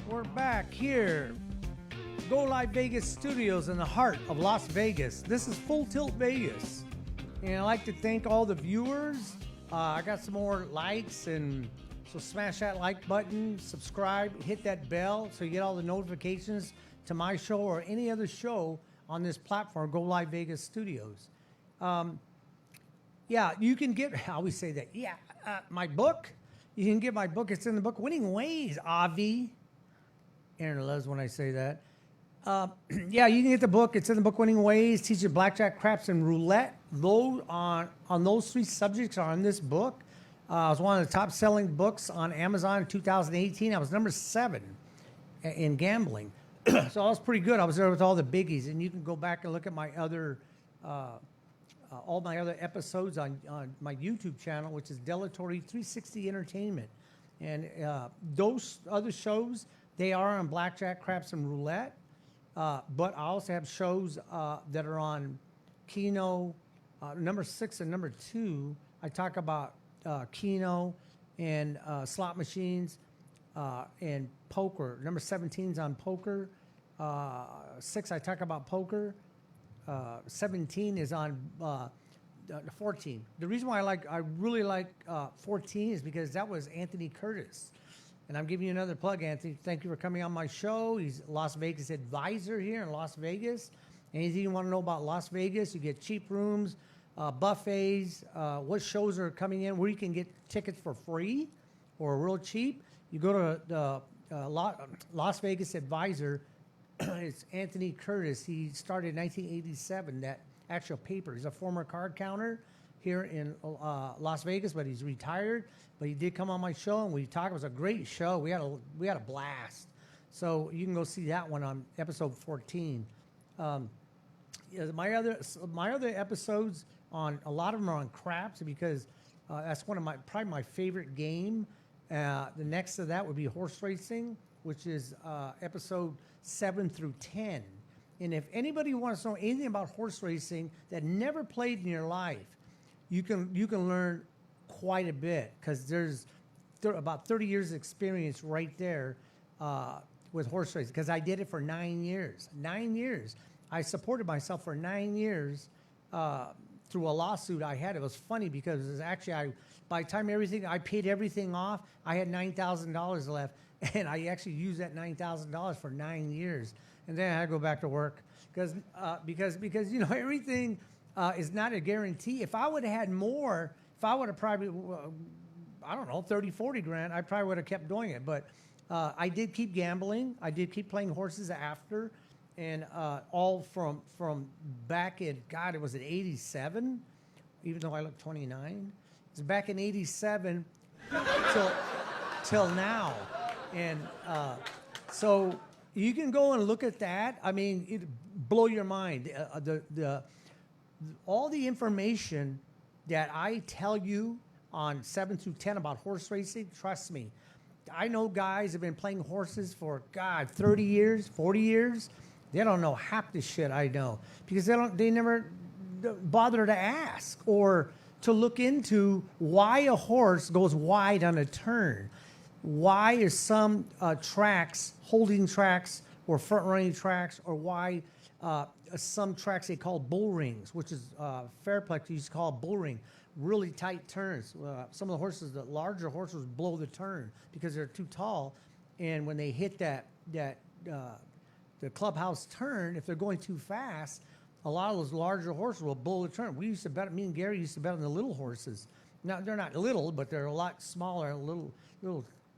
We're back here. Go Live Vegas Studios in the heart of Las Vegas. This is Full Tilt Vegas. And I'd like to thank all the viewers. I got some more likes, and so smash that like button, subscribe, hit that bell so you get all the notifications to my show or any other show on this platform, Go Live Vegas Studios. Yeah, you can get, I always say that, my book. You can get my book. It's in the book, Winning Ways, Avi. Aaron loves when I say that. Yeah, you can get the book. It's in the book, Winning Ways, teaching blackjack, craps, and roulette. Those on those three subjects are in this book. It was one of the top-selling books on Amazon in 2018. I was number 7 in gambling. So I was pretty good. I was there with all the biggies. And you can go back and look at my other, all my other episodes on my YouTube channel, which is Delatory 360 Entertainment. And those other shows, they are on blackjack, craps, and roulette. But I also have shows that are on Keno, number 6 and number 2. I talk about Keno and slot machines and poker. Number 17 is on poker. 6, I talk about poker. 17 is on 14. The reason why I really like 14 is because that was Anthony Curtis. And I'm giving you another plug, Anthony. Thank you for coming on my show. He's a Las Vegas advisor here in Las Vegas. Anything you want to know about Las Vegas, you get cheap rooms, buffets, what shows are coming in, where you can get tickets for free or real cheap. You go to the Las Vegas advisor. It's Anthony Curtis. He started in 1987, that actual paper. He's a former card counter here in Las Vegas, but he's retired. But he did come on my show, and we talked. It was a great show. We had a blast. So you can go see that one on episode 14. My other episodes, on a lot of them are on craps, because that's one of probably my favorite game. The next to that would be horse racing, which is episode 7 through 10. And if anybody wants to know anything about horse racing that never played in your life, you can learn quite a bit, because there's about 30 years of experience right there with horse racing, because I did it for 9 years. 9 years. I supported myself for 9 years through a lawsuit I had. It was funny because it was actually, by the time I paid everything off, I had $9,000 left, and I actually used that $9,000 for 9 years. And then I had to go back to work because everything is not a guarantee. If I would have had more, if I would have probably, I don't know, 30, 40 grand, I probably would have kept doing it. But I did keep gambling. I did keep playing horses after. And all from back in, God, it was in 87, even though I look 29. It's back in 87 till now. And so you can go and look at that. I mean, it blow your mind. All the information that I tell you on 7 through 10 about horse racing, trust me. I know guys have been playing horses for, 30 years, 40 years. They don't know half the shit I know, because they never bother to ask or to look into why a horse goes wide on a turn. Why is some tracks, holding tracks or front running tracks, or why some tracks they call bull rings, which is Fairplex used to call a bull ring, really tight turns. Some of the horses, the larger horses, blow the turn because they're too tall, and when they hit the clubhouse turn, if they're going too fast, a lot of those larger horses will blow the turn. Me and Gary used to bet on the little horses. Now, they're not little, but they're a lot smaller, little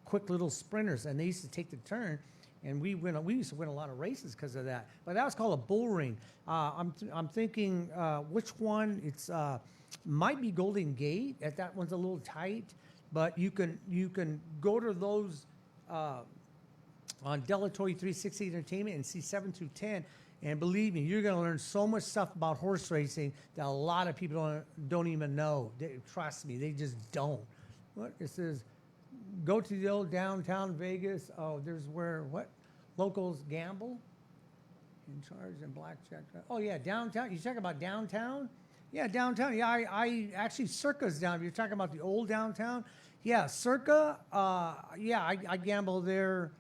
quick little sprinters, and they used to take the turn, and we used to win a lot of races because of that. But that was called a bull ring. I'm thinking which one. It's might be Golden Gate. That one's a little tight, but you can go to those on Delatory 360 Entertainment and see 7 through 10. And believe me, you're going to learn so much stuff about horse racing that a lot of people don't even know. Trust me, they just don't. What? It says, go to the old downtown Vegas. Oh, there's where, what? Locals gamble? In charge and blackjack. Oh, yeah, downtown. You talking about downtown? Yeah, downtown. Yeah, I actually, Circa's down. If you're talking about the old downtown, yeah, Circa. Yeah, I gamble there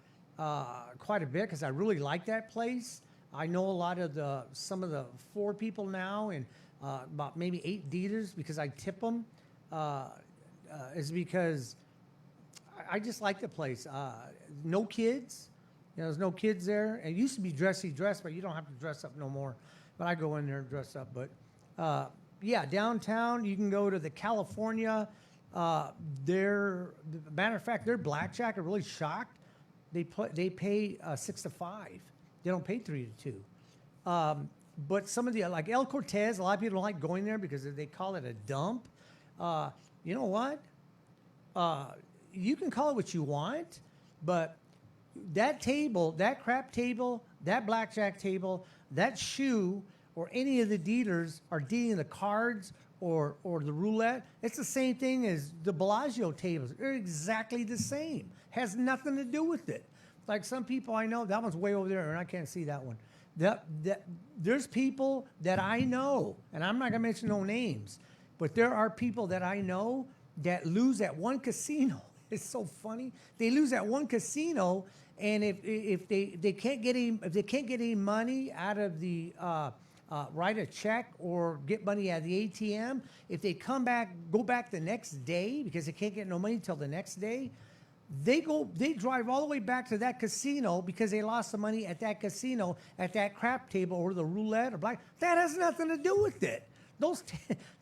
quite a bit because I really like that place. I know a lot of some of the 4 people now and about maybe 8 dealers because I tip them. Is because I just like the place. No kids. There's no kids there. It used to be dressy dress, but you don't have to dress up no more. But I go in there and dress up. But yeah, downtown, you can go to the California. Matter of fact, their Blackjack are really shocked. They pay 6 to 5. They don't pay 3 to 2. But some of the, like El Cortez, a lot of people don't like going there because they call it a dump. You know what? You can call it what you want, but that table, that crap table, that blackjack table, that shoe, or any of the dealers are dealing the cards or the roulette. It's the same thing as the Bellagio tables. They're exactly the same. Has nothing to do with it. Like some people I know, that one's way over there, and I can't see that one. There's people that I know, and I'm not gonna mention no names, but there are people that I know that lose at one casino. It's so funny. They lose at one casino, and if they can't get any money out of the write a check or get money at the ATM, if they go back the next day because they can't get no money till the next day, they drive all the way back to that casino because they lost the money at that casino at that crap table or the roulette or black. That has nothing to do with it.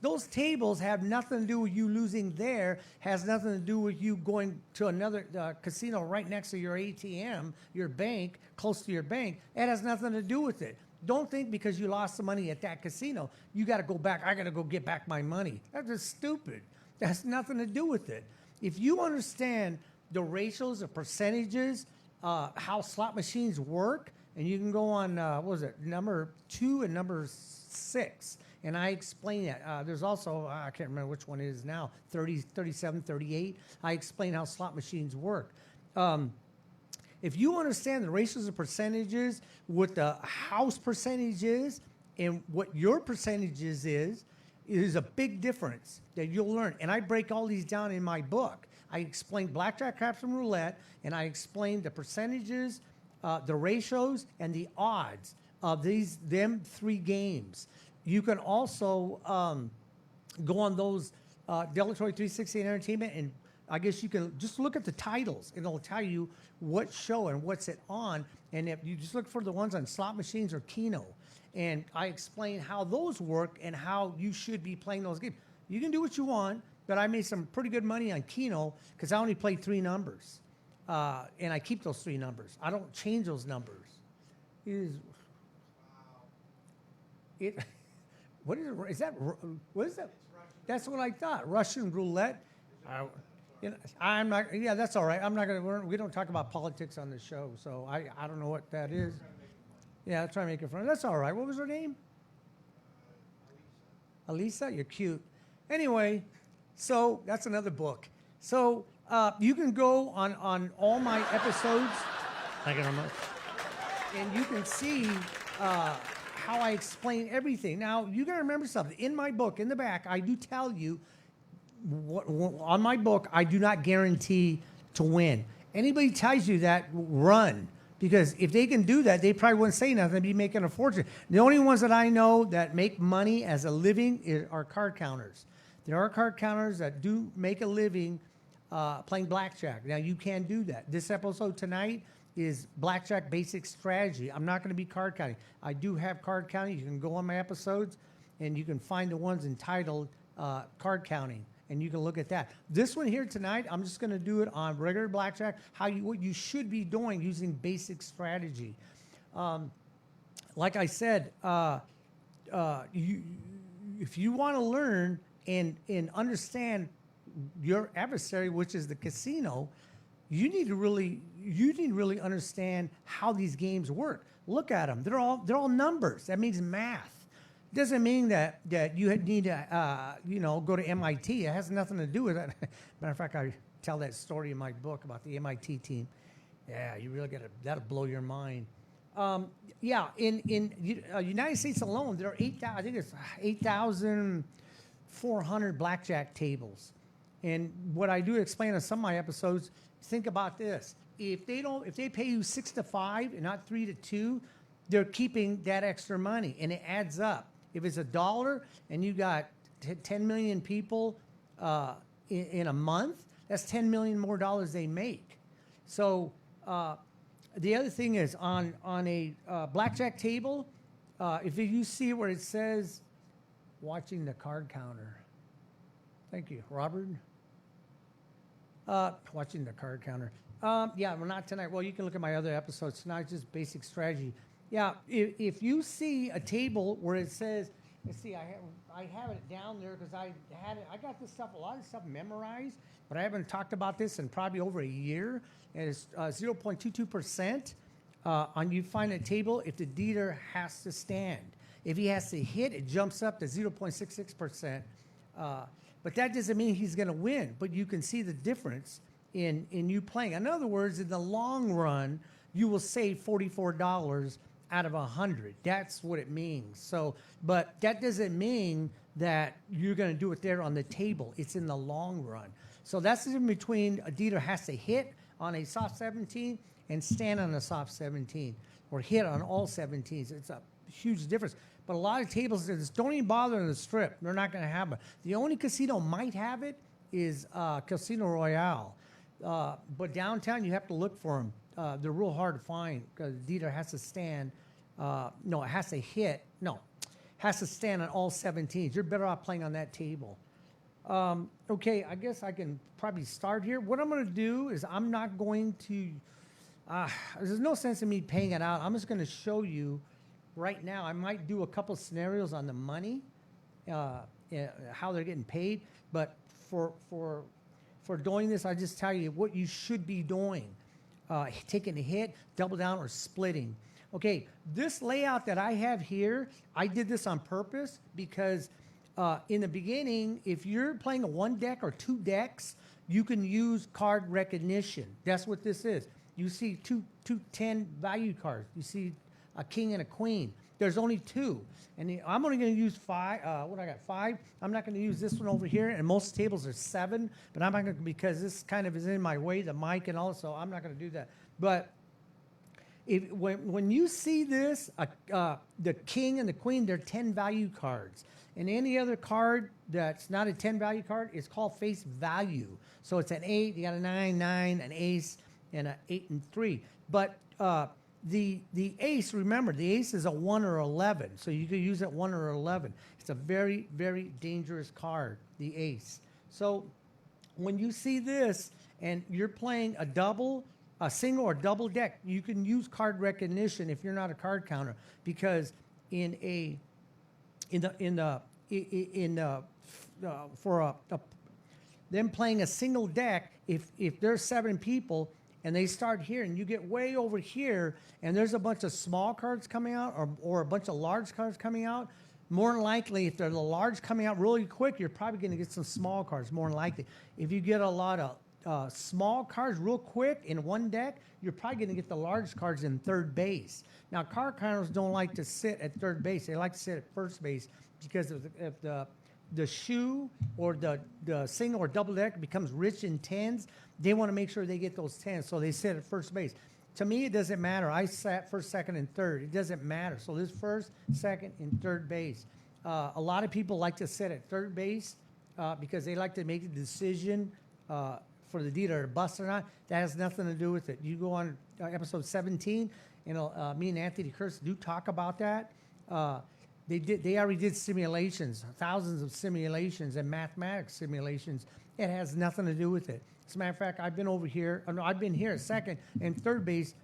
Those tables have nothing to do with you losing there, has nothing to do with you going to another casino right next to your ATM, your bank, close to your bank. It has nothing to do with it. Don't think because you lost the money at that casino, you got to go back. I got to go get back my money. That's just stupid. That has nothing to do with it. If you understand the ratios, the percentages, how slot machines work, and you can go on, number 2 and number 6. And I explain that. There's also, I can't remember which one it is now, 30, 37, 38. I explain how slot machines work. If you understand the ratios of percentages, what the house percentage is, and what your percentages is a big difference that you'll learn. And I break all these down in my book. I explain blackjack, craps, and roulette, and I explain the percentages, the ratios, and the odds of them 3 games. You can also go on those Delatory 360 and Entertainment, and I guess you can just look at the titles, and it'll tell you what show and what's it on. And if you just look for the ones on slot machines or Keno, and I explain how those work and how you should be playing those games. You can do what you want, but I made some pretty good money on Keno because I only play 3 numbers, and I keep those 3 numbers. I don't change those numbers. What is it? Is that? What is that? That's what I thought. Russian roulette. I'm not. Yeah, that's all right. I'm not gonna. We don't talk about politics on the show, so I don't know what that is. Yeah, I'll try to make it fun. That's all right. What was her name? Alisa. You're cute. Anyway, so that's another book. So you can go on all my episodes. Thank you very much. And you can see how I explain everything. Now, you got to remember something. In my book, in the back, I do tell you, on my book, I do not guarantee to win. Anybody tells you that, run. Because if they can do that, they probably wouldn't say nothing. They'd be making a fortune. The only ones that I know that make money as a living are card counters. There are card counters that do make a living playing blackjack. Now, you can do that. This episode tonight is Blackjack Basic Strategy. I'm not going to be card counting. I do have card counting. You can go on my episodes, and you can find the ones entitled card counting, and you can look at that. This one here tonight, I'm just going to do it on regular blackjack, what you should be doing using basic strategy. Like I said, if you want to learn and understand your adversary, which is the casino, you need to really understand how these games work. Look at them; they're all numbers. That means math. Doesn't mean that you need to go to MIT. It has nothing to do with that. Matter of fact, I tell that story in my book about the MIT team. Yeah, you really that'll blow your mind. Yeah, in United States alone, there are 8,400 blackjack tables. And what I do explain on some of my episodes, think about this. if they pay you 6 to 5 and not 3 to 2, they're keeping that extra money, and it adds up. If it's $1 and you got 10 million people in a month, that's 10 million more dollars they make. So the other thing is on a blackjack table, if you see where it says watching the card counter. Thank you, Robert. Watching the card counter. Yeah, well, not tonight. Well, you can look at my other episodes. Tonight, just basic strategy. Yeah, if you see a table where it says, let's see, I have it down there because I got this stuff, a lot of stuff memorized, but I haven't talked about this in probably over a year. And it's 0.22%. On you find a table if the dealer has to stand. If he has to hit, it jumps up to 0.66%. But that doesn't mean he's going to win. But you can see the difference in you playing. In other words, in the long run, you will save $44 out of 100. That's what it means. So, but that doesn't mean that you're going to do it there on the table. It's in the long run. So that's in between a dealer has to hit on a soft 17 and stand on a soft 17 or hit on all 17s. It's a huge difference. But a lot of tables just don't even bother in the strip. They're not going to have it. The only casino might have it is Casino Royale. But downtown, you have to look for them. They're real hard to find because the dealer has to stand. No, it has to hit. No, has to stand on all 17s. You're better off playing on that table. Okay, I guess I can probably start here. What I'm going to do is I'm not going to, there's no sense in me paying it out. I'm just going to show you right now. I might do a couple scenarios on the money, how they're getting paid. But for doing this, I just tell you what you should be doing. Taking a hit, double down, or splitting. Okay, this layout that I have here, I did this on purpose because in the beginning, if you're playing a 1 deck or 2 decks, you can use card recognition. That's what this is. You see two 10 value cards. You see a king and a queen. There's only 2. And I'm only going to use 5. What I got? 5. I'm not going to use this one over here. And most tables are 7. But I'm not going to, because this kind of is in my way, the mic and all, so I'm not going to do that. But when you see this, the king and the queen, they're 10 value cards. And any other card that's not a 10 value card is called face value. So it's an 8, you got a 9, 9, an ace, and an 8 and 3. But the ace, remember, the ace is a 1 or 11. So you could use it 1 or 11. It's a very, very dangerous card, the ace. So when you see this and you're playing a double, a single or double deck, you can use card recognition if you're not a card counter, because for them playing a single deck, if there's 7 people and they start here and you get way over here and there's a bunch of small cards coming out or a bunch of large cards coming out, more than likely, if they're the large coming out really quick, you're probably going to get some small cards, more than likely. If you get a lot of small cards real quick in 1 deck, you're probably going to get the large cards in third base. Now, card counters don't like to sit at third base. They like to sit at first base because if the shoe or the single or double deck becomes rich in 10s, they want to make sure they get those 10s, so they sit at first base. To me, it doesn't matter. I sat first, second, and third. It doesn't matter. So this first, second, and third base. A lot of people like to sit at third base because they like to make a decision for the dealer to bust or not. That has nothing to do with it. You go on episode 17, and me and Anthony Kurtz do talk about that. They already did simulations, thousands of simulations and mathematics simulations. It has nothing to do with it. As a matter of fact, I've been over here. No, I've been here at second, and third base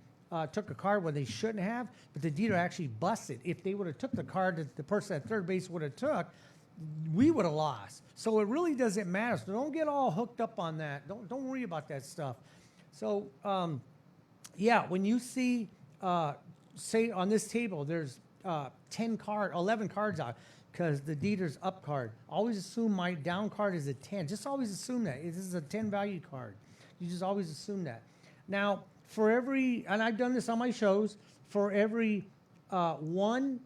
took a card where they shouldn't have, but the dealer actually busted. If they would have took the card that the person at third base would have took, we would have lost. So it really doesn't matter. So don't get all hooked up on that. Don't worry about that stuff. So yeah, when you see, say on this table, there's 11 cards out because the dealer's up card. Always assume my down card is a 10. Just always assume that. This is a 10 value card. You just always assume that. Now, for every, and I've done this on my shows, for every 1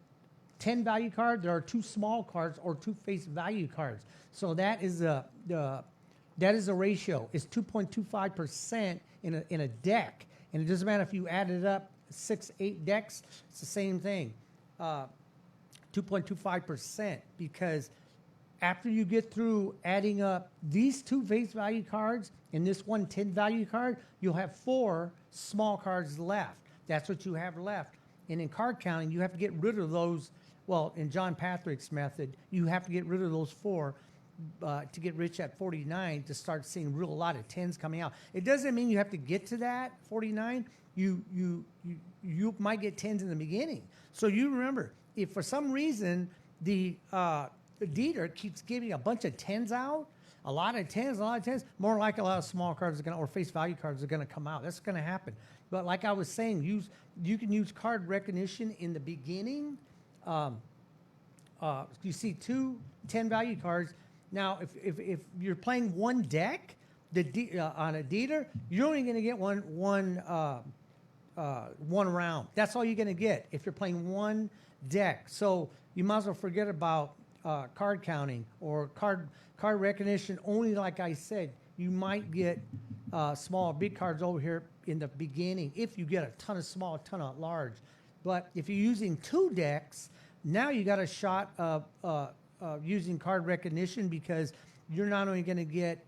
10 value card, there are 2 small cards or 2 face value cards. So that is that is a ratio. It's 2.25% in a deck. And it doesn't matter if you added up 6, 8 decks, it's the same thing. 2.25%, because after you get through adding up these 2 face value cards and this 1 10 value card, you'll have 4 small cards left. That's what you have left. And in card counting, you have to get rid of those. Well, in John Patrick's method, you have to get rid of those 4 to get rich at 49 to start seeing a lot of 10s coming out. It doesn't mean you have to get to that 49. You might get 10s in the beginning. So you remember, if for some reason the Dieter keeps giving a bunch of 10s out, a lot of 10s, more like a lot of small cards are going to, or face value cards are going to come out. That's going to happen. But like I was saying, you can use card recognition in the beginning. You see 2 10 value cards. Now, if you're playing one deck on a Dieter, you're only going to get one round. That's all you're going to get if you're playing one deck. So you might as well forget about card counting or card recognition. Only, like I said, you might get small, big cards over here in the beginning if you get a ton of small, a ton of large. But if you're using 2 decks, now you got a shot of using card recognition, because you're not only going to get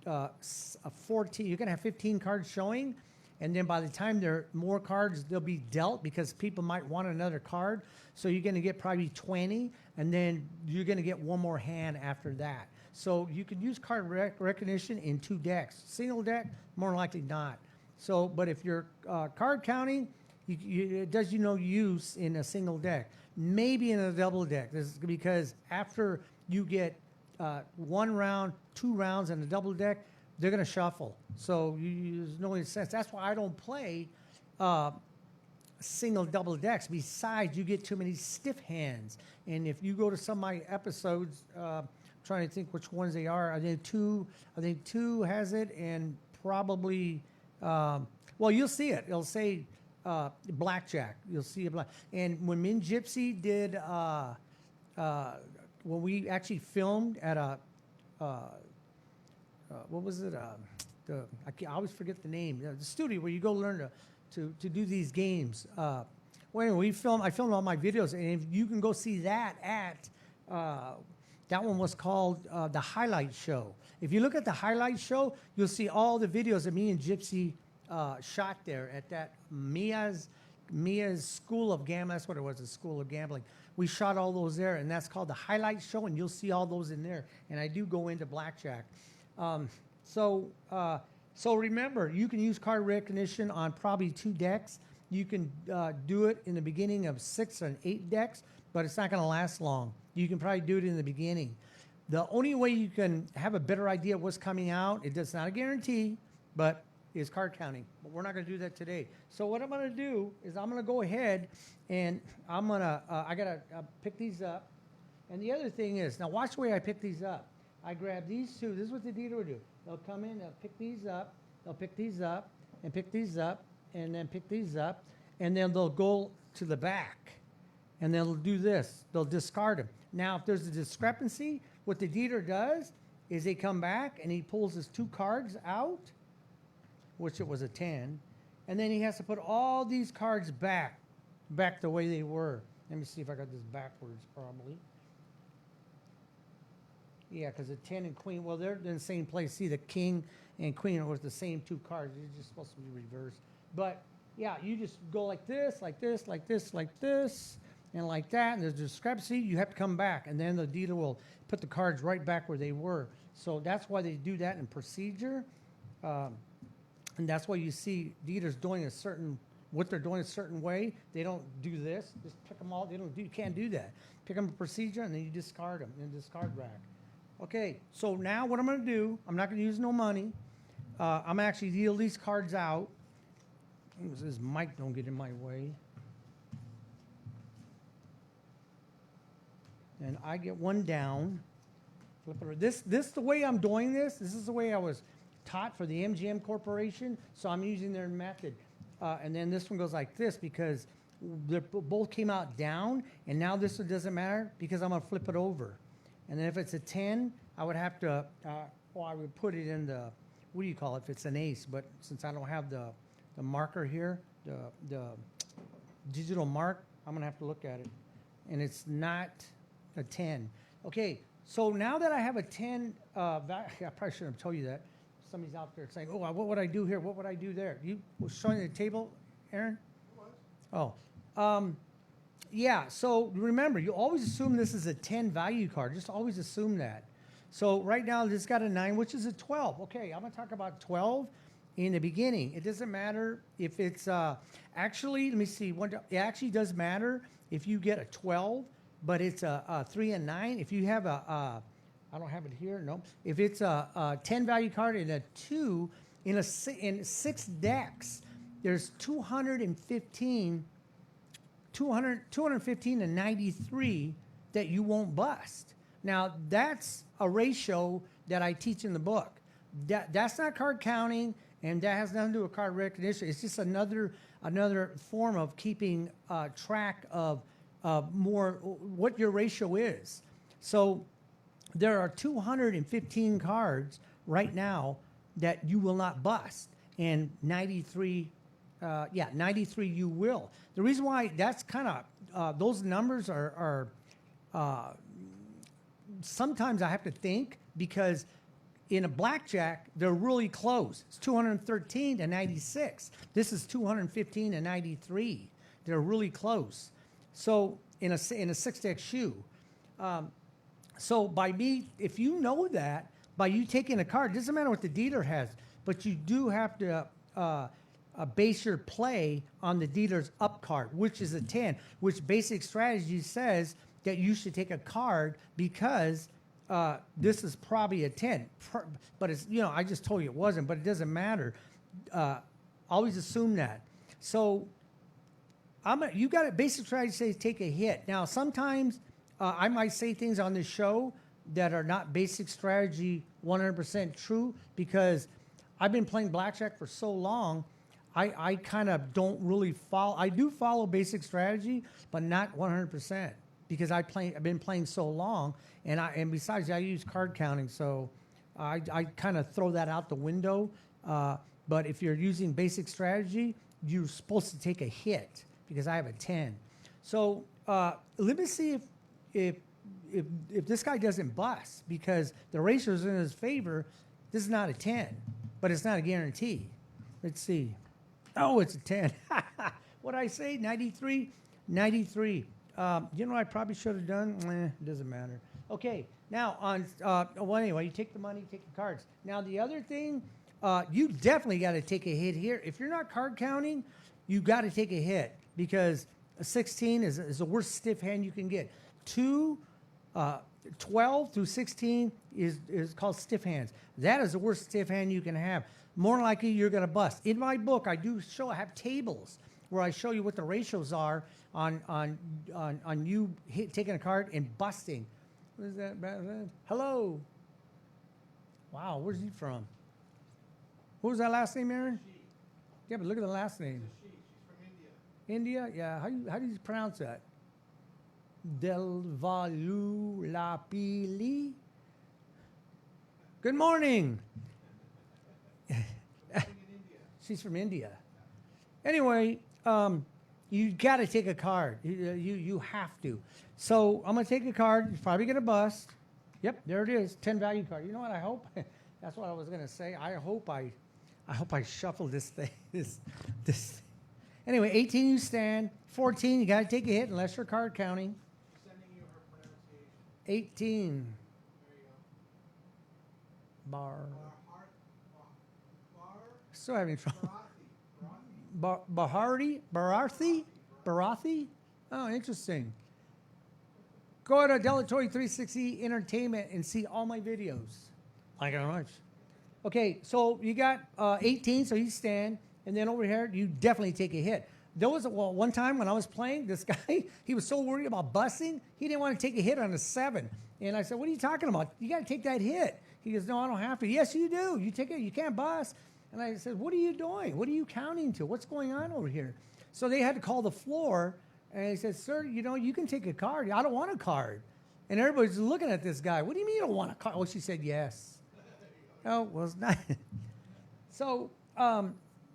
14, you're going to have 15 cards showing, and then by the time there are more cards, they'll be dealt because people might want another card. So you're going to get probably 20, and then you're going to get one more hand after that. So you could use card recognition in 2 decks. Single deck, more likely not. So, but if you're card counting, it does you no use in a single deck. Maybe in a double deck. This is because after you get 1 round, 2 rounds in a double deck, they're going to shuffle. So there's no sense. That's why I don't play single double decks. Besides, you get too many stiff hands. And if you go to some of my episodes, trying to think which ones they are. I think two has it, and probably well, you'll see it. It'll say Blackjack. You'll see a black. And when me and Gypsy did, when we actually filmed at a what was it? I always forget the name. The studio where you go learn to do these games. Well, anyway, I filmed all my videos, and if you can go see that at that one was called the Highlight Show. If you look at the Highlight Show, you'll see all the videos that me and Gypsy shot there at that Mia's School of Gambling. That's what it was, a School of Gambling. We shot all those there, and that's called the Highlight Show, and you'll see all those in there. And I do go into Blackjack. So remember, you can use card recognition on probably 2 decks. You can do it in the beginning of 6 and 8 decks, but it's not going to last long. You can probably do it in the beginning. The only way you can have a better idea of what's coming out, it does not a guarantee, but is card counting. But we're not going to do that today. So what I'm going to do is I'm going to go ahead and I'm going to, I got to pick these up. And the other thing is, now watch the way I pick these up. I grab these 2. This is what the dealer will do. They'll come in, they'll pick these up, they'll pick these up, and pick these up, and then pick these up, and then they'll go to the back. And they'll do this. They'll discard them. Now, if there's a discrepancy, what the dealer does is they come back and he pulls his 2 cards out, which it was a 10, and then he has to put all these cards back the way they were. Let me see if I got this backwards, probably. Yeah, because the 10 and queen, well, they're in the same place. See, the king and queen was the same 2 cards. They're just supposed to be reversed. But, yeah, you just go like this, like this, like this, like this, and like that, and there's a discrepancy. You have to come back, and then the dealer will put the cards right back where they were. So that's why they do that in procedure. And that's why you see dealers doing what they're doing a certain way. They don't do this. Just pick them all. You can't do that. Pick them a procedure, and then you discard them in the discard rack. Okay, so now what I'm going to do, I'm not going to use no money. I'm going to actually deal these cards out. This mic don't get in my way. And I get one down. Flip it over. This the way I'm doing this. This is the way I was taught for the MGM Corporation. So I'm using their method. And then this one goes like this because they both came out down. And now this one doesn't matter because I'm going to flip it over. And then if it's a 10, I would have to, I would put it in the, what do you call it if it's an ace? But since I don't have the the marker here, the digital mark. I'm gonna have to look at it, and it's not a 10. Okay, so now that I have a 10, I probably shouldn't have told you that. Somebody's out there saying, "Oh, what would I do here? What would I do there?" You was showing the table, Aaron? Oh, yeah. So remember, you always assume this is a 10 value card. Just always assume that. So right now, this got a 9, which is a 12. Okay, I'm gonna talk about 12 in the beginning. It doesn't matter if it's actually. Let me see. It actually does matter if you get a 12, but it's a 3 and 9. If you have I don't have it here. No. If it's a 10 value card and a 2 in 6 decks, there's 215 to 93 that you won't bust. Now, that's a ratio that I teach in the book. That's not card counting, and that has nothing to do with card recognition. It's just another form of keeping track of more what your ratio is. So there are 215 cards right now that you will not bust, and 93 you will. The reason why that's kind of those numbers are sometimes I have to think, because in a blackjack they're really close. It's 213 to 96. This is 215 to 93. They're really close. So in a 6-deck shoe. So by me, if you know that, by you taking a card, it doesn't matter what the dealer has, but you do have to base your play on the dealer's up card, which is a 10, which basic strategy says that you should take a card because this is probably a 10. But it's, I just told you it wasn't, but it doesn't matter. Always assume that. So you got a basic strategy says take a hit. Now, sometimes I might say things on this show that are not basic strategy 100% true, because I've been playing blackjack for so long. I kind of don't really follow. I do follow basic strategy, but not 100%, because I've been playing so long, and besides, I use card counting, so I kind of throw that out the window. But if you're using basic strategy, you're supposed to take a hit, because I have a 10. So let me see if this guy doesn't bust, because the ratio is in his favor. This is not a 10, but it's not a guarantee. Let's see. Oh, it's a 10. What did I say? 93? 93. You know what I probably should have done? It doesn't matter. Okay, now anyway, you take the money, take the cards. Now the other thing, you definitely got to take a hit here. If you're not card counting, you got to take a hit, because a 16 is the worst stiff hand you can get. 12 through 16 is called stiff hands. That is the worst stiff hand you can have. More likely you're going to bust. In my book, I have tables where I show you what the ratios are on you taking a card and busting. What is that? Hello. Wow, where's he from? What was that last name, Aaron? She. Yeah, but look at the last name. She's from India. India? Yeah. How do you pronounce that? Del Valu Lapili. Good morning. She's from India. Anyway, you got to take a card. You have to. So I'm gonna take a card. You're probably gonna bust. Yep, there it is. 10 value card. You know what? I hope. That's what I was gonna say. I hope I shuffle this thing. This. Anyway, 18 you stand. 14 you got to take a hit unless you're card counting. She's sending you her pronunciation. 18. There you go. Bar. Bar. Still having trouble. Barathi. Barathi? Oh, interesting. Go to Delatory 360 Entertainment and see all my videos. Thank you very much. Okay, so you got 18, so you stand, and then over here, you definitely take a hit. There was one time when I was playing, this guy, he was so worried about busting, he didn't want to take a hit on a 7. And I said, what are you talking about? You got to take that hit. He goes, no, I don't have to. Yes, you do. You take it. You can't bust. And I said, what are you doing? What are you counting to? What's going on over here? So they had to call the floor, and he said, sir, you can take a card. I don't want a card. And everybody's looking at this guy. What do you mean you don't want a card? Oh, she said yes. Oh, well, it's not. So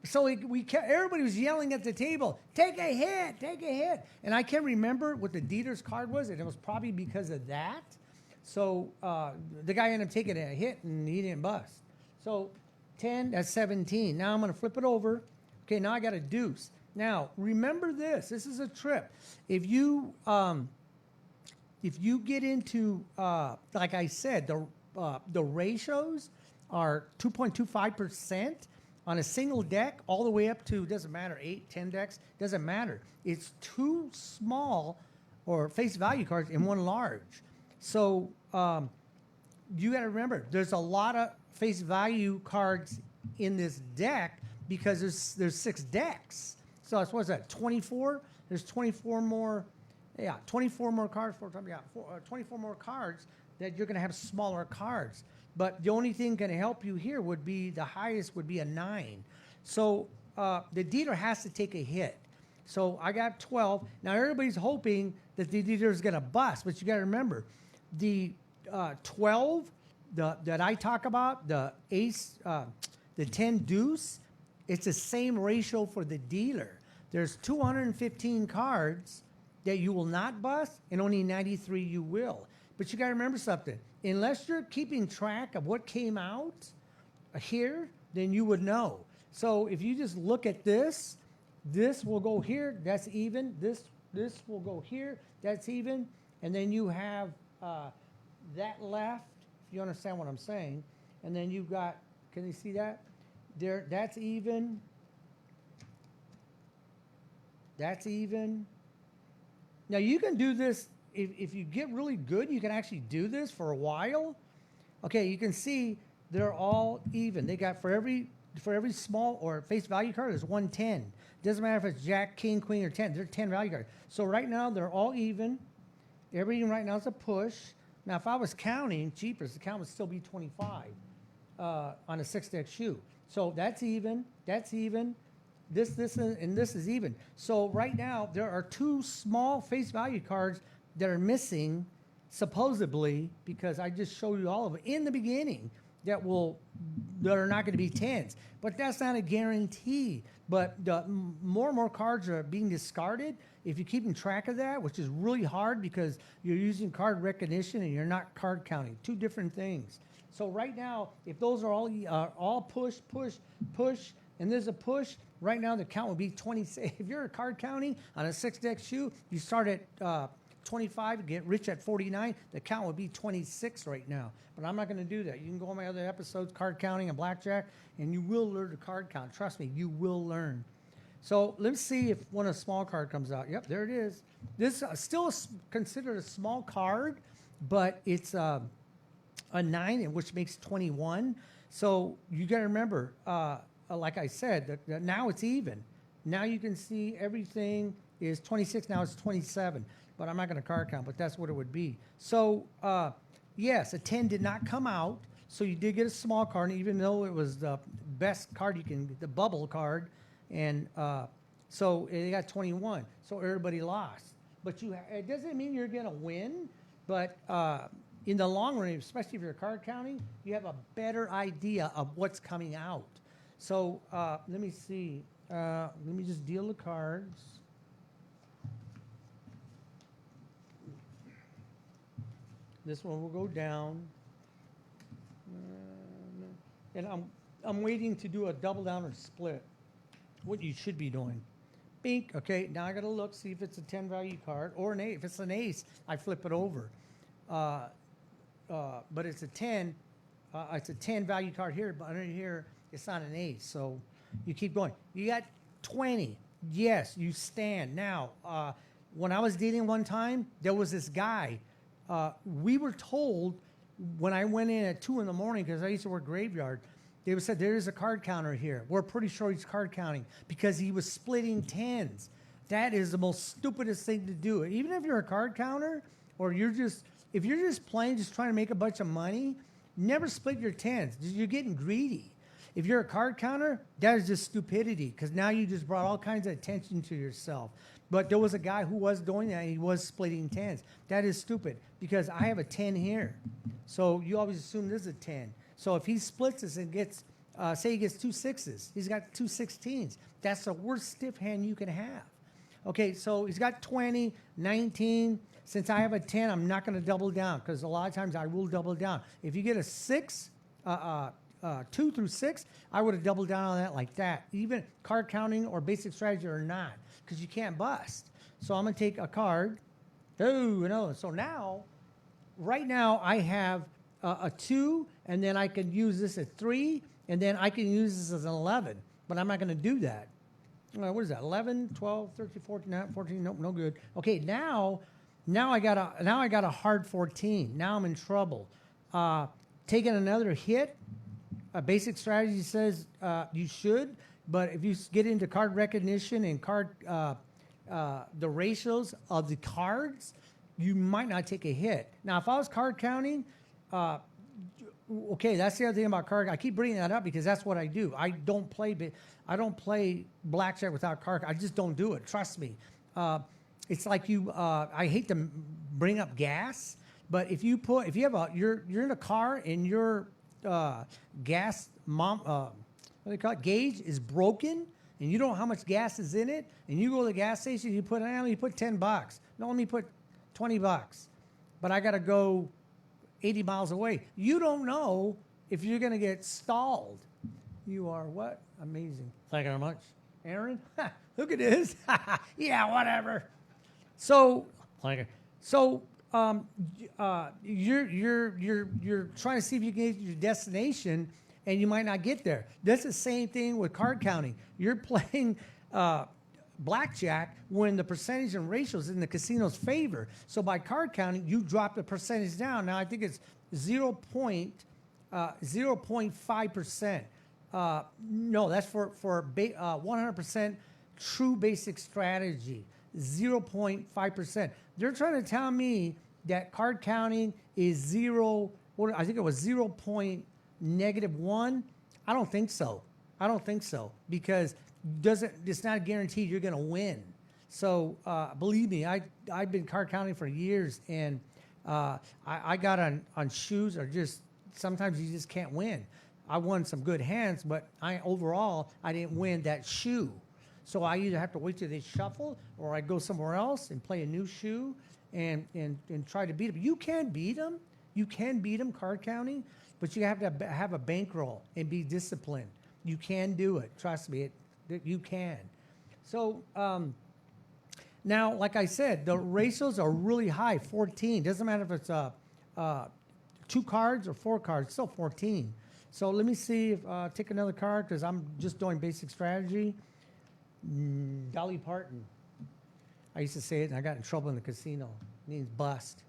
So everybody was yelling at the table, take a hit, take a hit. And I can't remember what the dealer's card was, and it was probably because of that. So the guy ended up taking a hit, and he didn't bust. So 10, that's 17. Now I'm going to flip it over. Okay, now I got a deuce. Now, remember this. This is a trip. If you get into, like I said, the ratios are 2.25%. On a single deck, all the way up to, doesn't matter, 8, 10 decks, doesn't matter. It's 2 small or face value cards and 1 large. So you got to remember, there's a lot of face value cards in this deck because there's 6 decks. So that's, what's that, 24? There's 24 more, 24 more cards, 24 more cards that you're going to have smaller cards. But the only thing going to help you here would be, the highest would be a 9. So the dealer has to take a hit. So I got 12. Now everybody's hoping that the dealer is going to bust, but you got to remember, the 12 that I talk about, the ace, the 10 deuce, it's the same ratio for the dealer. There's 215 cards that you will not bust, and only 93 you will. But you got to remember something. Unless you're keeping track of what came out here, then you would know. So if you just look at this, this will go here, that's even. This will go here, that's even. And then you have that left, if you understand what I'm saying. And then you've got, can you see that? There, that's even. That's even. Now you can do this. If you get really good, you can actually do this for a while. Okay, you can see they're all even. They got for every small or face value card, there's 110. Doesn't matter if it's Jack, King, Queen, or 10. They're 10 value cards. So right now they're all even. Everything right now is a push. Now if I was counting cheapers, the count would still be 25 on a 6-deck shoe. So that's even. That's even. This and this is even. So right now there are 2 small face value cards that are missing, supposedly, because I just showed you all of it in the beginning, that are not going to be 10s. But that's not a guarantee. But more and more cards are being discarded. If you're keeping track of that, which is really hard because you're using card recognition and you're not card counting. 2 different things. So right now, if those are all push, push, push, and there's a push, right now the count will be 26. If you're a card counting on a 6-deck shoe, you start at 25, get rich at 49, the count would be 26 right now. But I'm not going to do that. You can go on my other episodes, card counting and blackjack, and you will learn to card count. Trust me, you will learn. So let's see if when a small card comes out. Yep, there it is. This is still considered a small card, but it's a 9, which makes 21. So you got to remember, like I said, that now it's even. Now you can see everything is 26, now it's 27. But I'm not going to card count, but that's what it would be. So, yes, a 10 did not come out, so you did get a small card, even though it was the best card you can get, the bubble card, and so they got 21, so everybody lost. But it doesn't mean you're going to win, but in the long run, especially if you're card counting, you have a better idea of what's coming out. So let me see. Let me just deal the cards. This one will go down. And I'm waiting to do a double down or split. What you should be doing. Bink. Okay, now I got to look, see if it's a 10 value card or an 8. If it's an ace, I flip it over. But it's a 10. It's a 10 value card here, but under here, it's not an ace. So you keep going. You got 20. Yes, you stand. Now, when I was dating one time, there was this guy. We were told when I went in at 2 in the morning, because I used to work graveyard, they said there is a card counter here. We're pretty sure he's card counting because he was splitting 10s. That is the most stupidest thing to do. Even if you're a card counter or if you're just playing, just trying to make a bunch of money, never split your 10s. You're getting greedy. If you're a card counter, that is just stupidity because now you just brought all kinds of attention to yourself. But there was a guy who was doing that, and he was splitting 10s. That is stupid because I have a 10 here. So you always assume this is a 10. So if he splits this and gets say he gets 2 6s. He's got 2 16s. That's the worst stiff hand you can have. Okay, so he's got 20, 19. Since I have a 10, I'm not going to double down because a lot of times I will double down. If you get a 6, 2 through 6, I would have doubled down on that like that. Even card counting or basic strategy or not, because you can't bust. So I'm going to take a card. Oh, no. So now, right now, I have a 2, and then I can use this at 3, and then I can use this as an 11. But I'm not going to do that. What is that? 11, 12, 13, 14, 14. Nope, no good. Okay, now I got a hard 14. Now I'm in trouble. Taking another hit. A basic strategy says you should, but if you get into card recognition and the ratios of the cards, you might not take a hit. Now, if I was card counting, okay, that's the other thing about card. I keep bringing that up because that's what I do. I don't play blackjack without card. I just don't do it. Trust me. It's like I hate to bring up gas, but if you have you're in a car and your gas what do they call it, gauge is broken, and you don't know how much gas is in it, and you go to the gas station, you put $10. No, let me put $20, but I got to go 80 miles away. You don't know if you're going to get stalled. You are what? Amazing. Thank you very much. Aaron, look at this. Yeah, whatever. So, you're trying to see if you can get to your destination, and you might not get there. That's the same thing with card counting. You're playing blackjack when the percentage and ratios in the casino's favor. So by card counting, you drop the percentage down. Now I think it's 0.5%. No, that's for 100% true basic strategy. 0.5%. They're trying to tell me that card counting is zero. I think it was -1. I don't think so. Because it's not guaranteed you're going to win. So believe me, I've been card counting for years, and I got on shoes or just sometimes you just can't win. I won some good hands, but overall I didn't win that shoe. So I either have to wait till they shuffle, or I go somewhere else and play a new shoe and try to beat them. You can beat them. You can beat them card counting, but you have to have a bankroll and be disciplined. You can do it. Trust me, you can. So now, like I said, the ratios are really high, 14. Doesn't matter if it's 2 cards or 4 cards, still 14. So let me see if take another card because I'm just doing basic strategy. Dolly Parton. I used to say it, and I got in trouble in the casino. It means bust.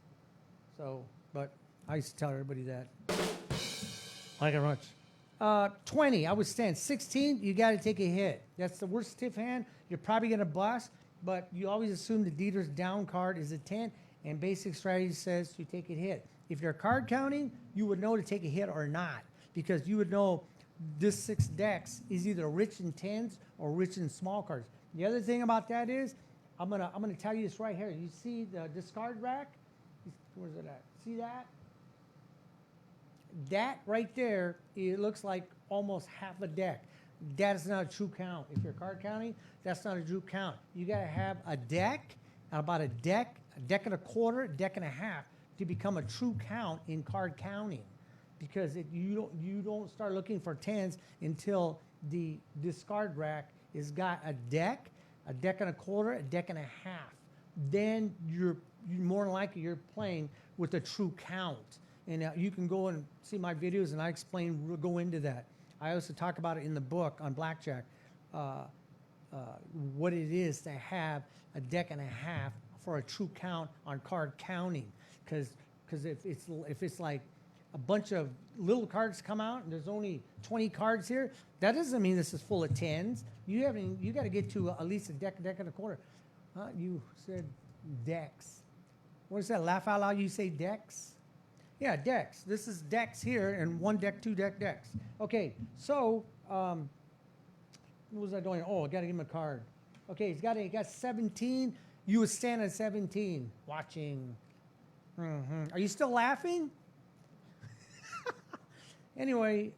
So, but I used to tell everybody that. Thank you very much. 20, I would stand. 16, you got to take a hit. That's the worst stiff hand. You're probably going to bust, but you always assume the dealer's down card is a 10, and basic strategy says you take a hit. If you're card counting, you would know to take a hit or not, because you would know this 6 decks is either rich in 10s or rich in small cards. The other thing about that is, I'm gonna tell you this right here. You see the discard rack? Where's it at? See that? That right there, it looks like almost half a deck. That is not a true count. If you're card counting, that's not a true count. You gotta have a deck, about a deck and a quarter, deck and a half to become a true count in card counting. Because you don't start looking for 10s until the discard rack has got a deck and a quarter, a deck and a half. Then you're more than likely you're playing with a true count. And you can go and see my videos, and I go into that. I also talk about it in the book on Blackjack, what it is to have a deck and a half for a true count on card counting. Because if it's like a bunch of little cards come out and there's only 20 cards here, that doesn't mean this is full of 10s. You got to get to at least a deck and a quarter. You said decks. What is that? Laugh out loud. You say decks? Yeah, decks. This is decks here, and 1 deck, 2 decks. Okay, so what was I doing? Oh, I got to give him a card. Okay, he got 17. You would stand at 17, watching. Are you still laughing? Anyway,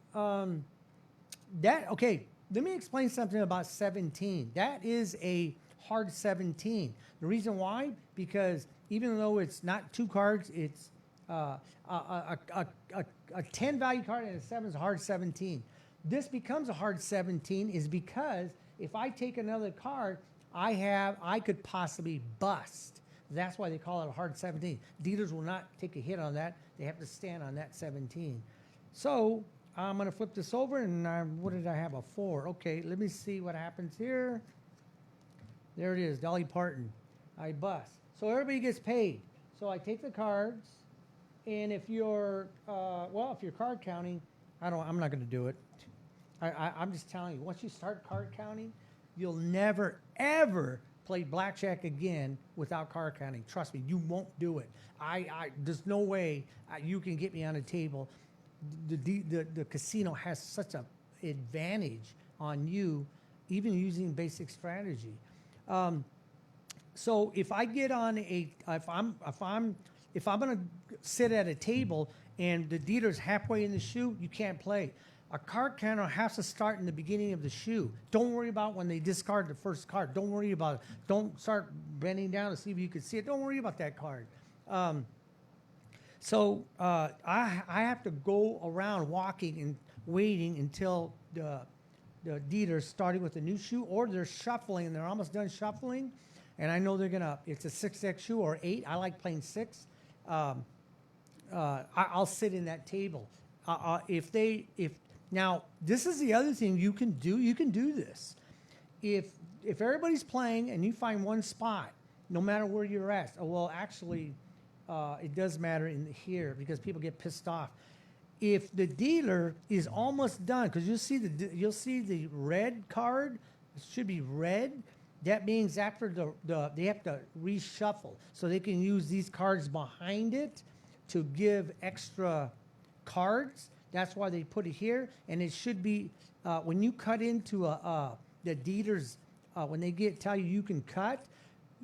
Okay, let me explain something about 17. That is a hard 17. The reason why, because even though it's not 2 cards, it's a 10 value card and a 7 is a hard 17. This becomes a hard 17 is because if I take another card, I could possibly bust. That's why they call it a hard 17. Dealers will not take a hit on that. They have to stand on that 17. So I'm going to flip this over, and what did I have? A 4. Okay, let me see what happens here. There it is, Dolly Parton. I bust. So everybody gets paid. So I take the cards, and if you're, if you're card counting, I'm not going to do it. I'm just telling you, once you start card counting, you'll never, ever play blackjack again without card counting. Trust me, you won't do it. There's no way you can get me on a table. The casino has such an advantage on you, even using basic strategy. So if I get on if I'm going to sit at a table and the dealer's halfway in the shoe, you can't play. A card counter has to start in the beginning of the shoe. Don't worry about when they discard the first card. Don't worry about it. Don't start bending down to see if you can see it. Don't worry about that card. So I have to go around walking and waiting until the dealer's starting with a new shoe, or they're shuffling and they're almost done shuffling. And I know they're it's a 6X shoe or 8. I like playing 6. I'll sit in that table. Now, this is the other thing you can do. You can do this. If everybody's playing and you find one spot, no matter where you're at. Well, actually, it does matter in here because people get pissed off. If the dealer is almost done, because you'll see the red card. It should be red. That means after they have to reshuffle, so they can use these cards behind it to give extra cards. That's why they put it here, and it should be when you cut into the dealers when they tell you you can cut,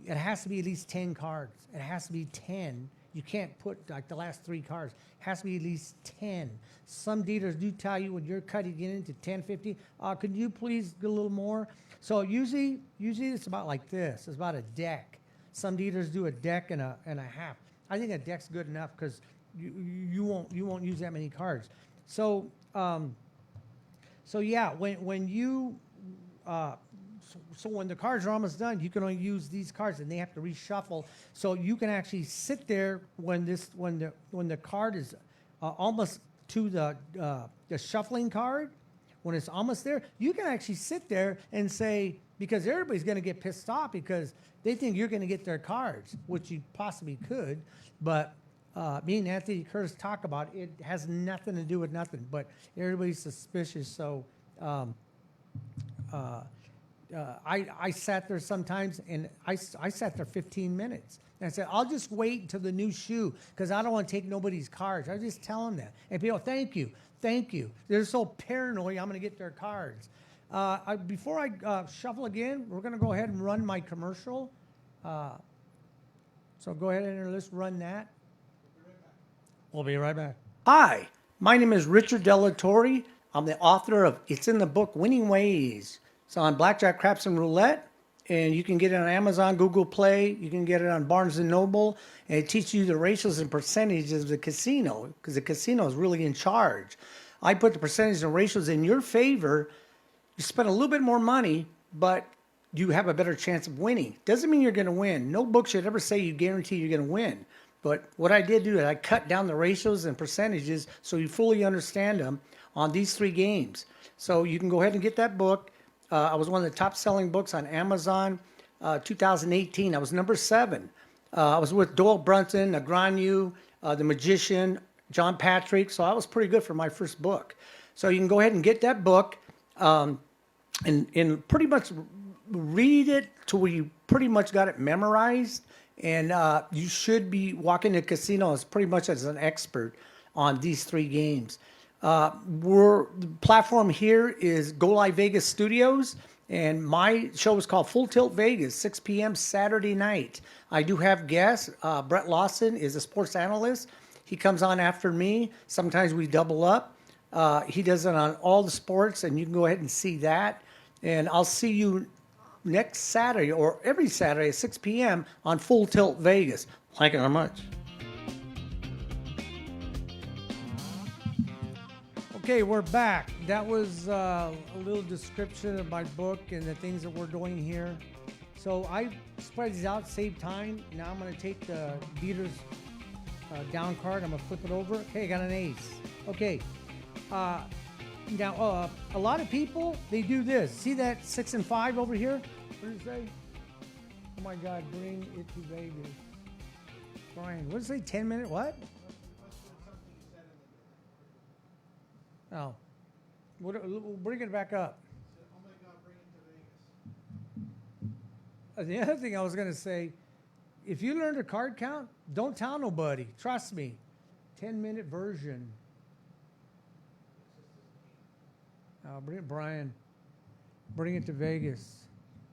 it has to be at least 10 cards. It has to be 10. You can't put like the last 3 cards. It has to be at least 10. Some dealers do tell you when you're cutting it into 10, 50, could you please get a little more? So usually it's about like this. It's about a deck. Some dealers do a deck and a half. I think a deck's good enough because you won't use that many cards. So yeah, when the cards are almost done, you can only use these cards, and they have to reshuffle. So you can actually sit there when the card is almost to the shuffling card. When it's almost there, you can actually sit there and say, because everybody's going to get pissed off because they think you're going to get their cards, which you possibly could, but me and Anthony Curtis talk about it. It has nothing to do with nothing, but everybody's suspicious. So I sat there sometimes, and I sat there 15 minutes. And I said, I'll just wait until the new shoe because I don't want to take nobody's cards. I just tell them that. And people, thank you. They're so paranoid I'm going to get their cards. Before I shuffle again, we're going to go ahead and run my commercial. So go ahead and let's run that. We'll be right back. Hi, my name is Richard Delatorre. I'm the author of It's in the Book, Winning Ways. It's on Blackjack, Craps, and Roulette. And you can get it on Amazon, Google Play. You can get it on Barnes & Noble. And it teaches you the ratios and percentages of the casino because the casino is really in charge. I put the percentages and ratios in your favor. You spend a little bit more money, but you have a better chance of winning. Doesn't mean you're going to win. No book should ever say you guarantee you're going to win. But what I did do is I cut down the ratios and percentages so you fully understand them on these 3 games. So you can go ahead and get that book. I was one of the top selling books on Amazon 2018. I was number 7. I was with Doyle Brunson, Negreanu, The Magician, John Patrick. So I was pretty good for my first book. So you can go ahead and get that book and pretty much read it to where you pretty much got it memorized. And you should be walking the casino as pretty much as an expert on these 3 games. The platform here is Go Live Vegas Studios, and my show is called Full Tilt Vegas, 6 p.m. Saturday night. I do have guests. Brett Lawson is a sports analyst. He comes on after me. Sometimes we double up. He does it on all the sports, and you can go ahead and see that. And I'll see you next Saturday or every Saturday at 6 p.m. on Full Tilt Vegas. Thank you very much. Okay, we're back. That was a little description of my book and the things that we're doing here. So I spread these out, save time. Now I'm going to take the Dieter's down card. I'm going to flip it over. Okay, I got an ace. Okay. Now, a lot of people, they do this. See that 6 and 5 over here? What does it say? Oh my God, bring it to Vegas. Brian, what does it say? 10 minute what? Oh. We'll bring it back up. Oh my God, bring it to Vegas. The other thing I was going to say, if you learn to card count, don't tell nobody. Trust me. 10-minute version. Bring it, Brian. Bring it to Vegas.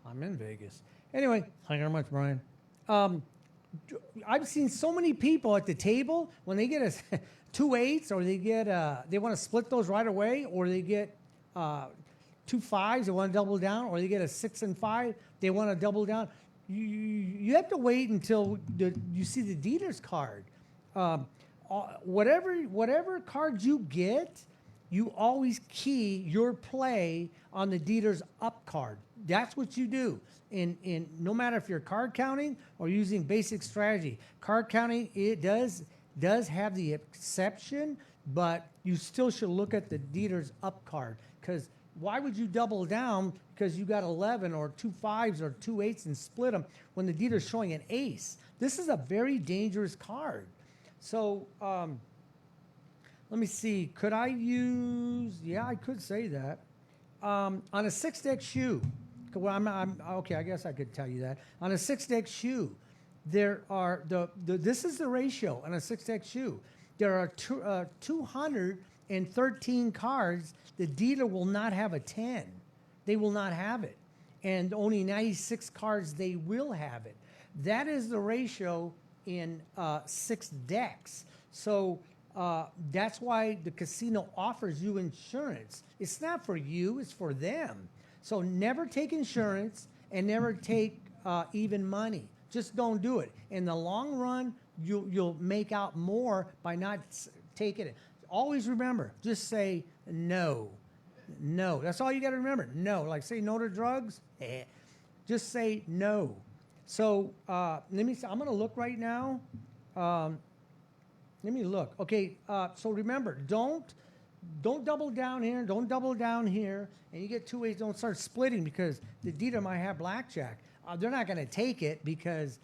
I'm in Vegas. Anyway, thank you very much, Brian. I've seen so many people at the table when they get a 2 8s, or they get they want to split those right away, or they get 2 5s, they want to double down, or they get a 6 and 5, they want to double down. You have to wait until you see the dealer's card. Whatever card you get, you always key your play on the dealer's up card. That's what you do. In no matter if you're card counting or using basic strategy. Card counting, it does have the exception, but you still should look at the dealer's up card. Because why would you double down because you got 11 or 2 5s or 2 8s and split them when the dealer's showing an ace? This is a very dangerous card. So, let me see. Could I use? Yeah, I could say that. On a 6-deck shoe. Well, I'm okay. I guess I could tell you that. On a 6-deck shoe, there are this is the ratio on a 6-deck shoe. There are 213 cards. The dealer will not have a 10. They will not have it, and only 96 cards they will have it. That is the ratio in 6 decks. So. That's why the casino offers you insurance. It's not for you, it's for them. So never take insurance and never take even money. Just don't do it. In the long run, you'll make out more by not taking it. Always remember, just say no. No. That's all you got to remember. No. Like say no to drugs. Just say no. So let me. I'm going to look right now. Let me look. Okay, so remember, don't double down here, don't double down here, and you get 2 8s, don't start splitting because the dealer might have blackjack. They're not going to take it because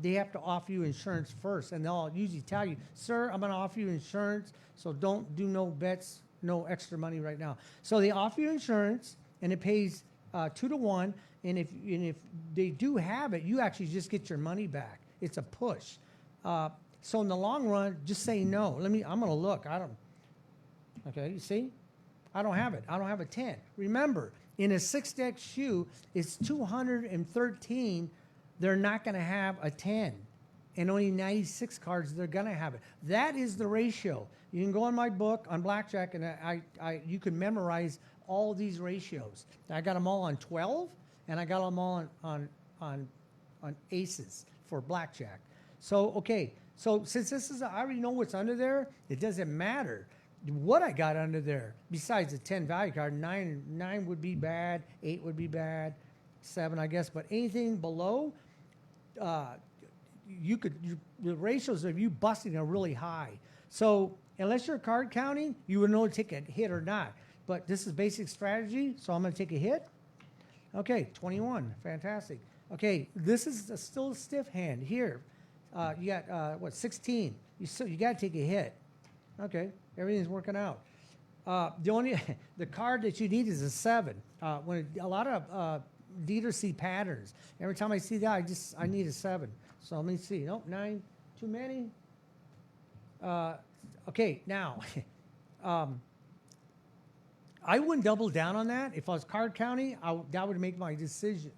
they have to offer you insurance first, and they'll usually tell you, sir, I'm going to offer you insurance, so don't do no bets, no extra money right now. So they offer you insurance, and it pays 2 to 1, and if they do have it, you actually just get your money back. It's a push. So in the long run, just say no. I'm going to look. Okay, you see? I don't have it. I don't have a 10. Remember, in a 6-deck shoe, it's 213. They're not going to have a 10. And only 96 cards, they're going to have it. That is the ratio. You can go on my book on Blackjack, and you can memorize all these ratios. I got them all on 12, and I got them all on aces for Blackjack. So, okay. So since this is, I already know what's under there, it doesn't matter what I got under there. Besides the 10 value card, 9 would be bad, 8 would be bad, 7, I guess. But anything below, the ratios of you busting are really high. So unless you're card counting, you would know to take a hit or not. But this is basic strategy, so I'm going to take a hit. Okay, 21, fantastic. Okay, this is still a stiff hand here. You got, 16. You got to take a hit. Okay, everything's working out. The card that you need is a 7. When a lot of dealers see patterns. Every time I see that, I need a 7. So let me see. Nope, 9, too many. Okay, now, I wouldn't double down on that. If I was card counting, that would make my decision.